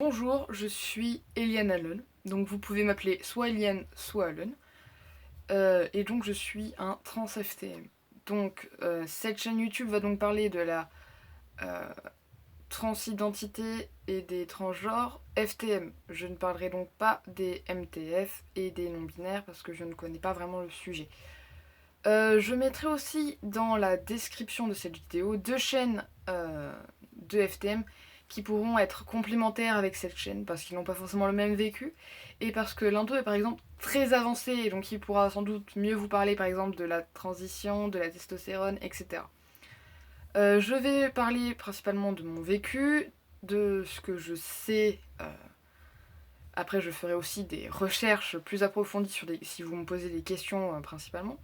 Bonjour, je suis Eliane Allen, donc vous pouvez m'appeler soit Eliane, soit Allen. Et donc je suis un trans FTM. Donc cette chaîne YouTube va donc parler de la euh, transidentité et des transgenres FTM. Je ne parlerai donc pas des MTF et des non-binaires parce que je ne connais pas vraiment le sujet. Je mettrai aussi dans la description de cette vidéo deux chaînes de FTM qui pourront être complémentaires avec cette chaîne parce qu'ils n'ont pas forcément le même vécu et parce que l'un d'eux est par exemple très avancé et donc il pourra sans doute mieux vous parler par exemple de la transition, de la testostérone, etc. Je vais parler principalement de mon vécu, de ce que je sais. Après, je ferai aussi des recherches plus approfondies si vous me posez des questions principalement.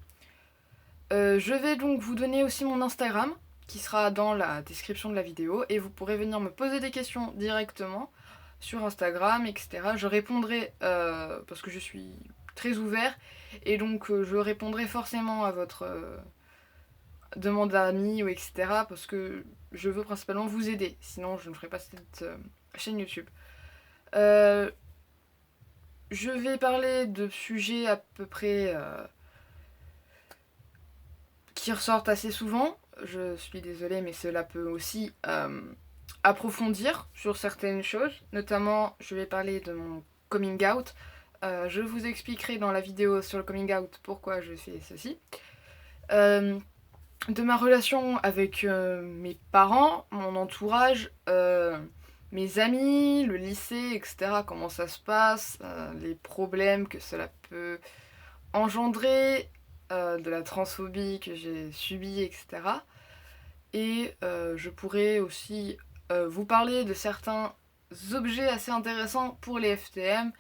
Je vais donc vous donner aussi mon Instagram qui sera dans la description de la vidéo et vous pourrez venir me poser des questions directement sur Instagram, etc. Je répondrai parce que je suis très ouvert et donc je répondrai forcément à votre demande d'amis ou etc. parce que je veux principalement vous aider, sinon je ne ferai pas cette chaîne YouTube. Euh, je vais parler de sujets à peu près qui ressortent assez souvent. Je suis désolée, mais cela peut aussi approfondir sur certaines choses. Notamment, je vais parler de mon coming out. Je vous expliquerai dans la vidéo sur le coming out pourquoi je fais ceci. De ma relation avec mes parents, mon entourage, mes amis, le lycée, etc. Comment ça se passe, les problèmes que cela peut engendrer, de la transphobie que j'ai subie, etc. Et je pourrais aussi vous parler de certains objets assez intéressants pour les FTM,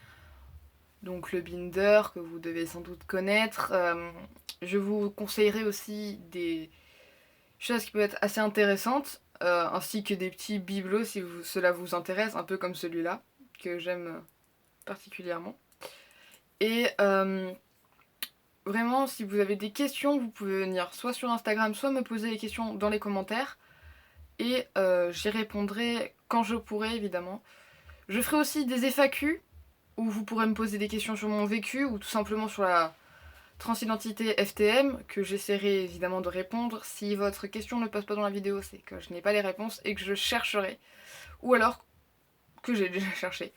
donc le binder que vous devez sans doute connaître. Je vous conseillerai aussi des choses qui peuvent être assez intéressantes, ainsi que des petits bibelots si cela vous intéresse, un peu comme celui-là, que j'aime particulièrement. Et vraiment, si vous avez des questions, vous pouvez venir soit sur Instagram, soit me poser des questions dans les commentaires. Et j'y répondrai quand je pourrai, évidemment. Je ferai aussi des FAQ, où vous pourrez me poser des questions sur mon vécu, ou tout simplement sur la transidentité FTM, que j'essaierai évidemment de répondre. Si votre question ne passe pas dans la vidéo, c'est que je n'ai pas les réponses et que je chercherai. Ou alors que j'ai déjà cherché.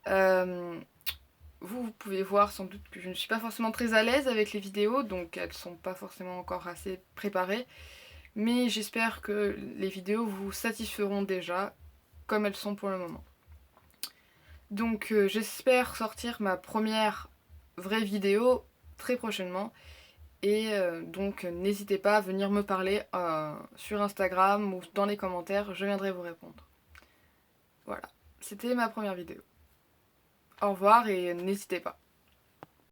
Euh, vous pouvez voir sans doute que je ne suis pas forcément très à l'aise avec les vidéos, donc elles sont pas forcément encore assez préparées. Mais j'espère que les vidéos vous satisferont déjà, comme elles sont pour le moment. Donc j'espère sortir ma première vraie vidéo très prochainement. Et donc n'hésitez pas à venir me parler sur Instagram ou dans les commentaires, je viendrai vous répondre. Voilà, c'était ma première vidéo. Au revoir et n'hésitez pas.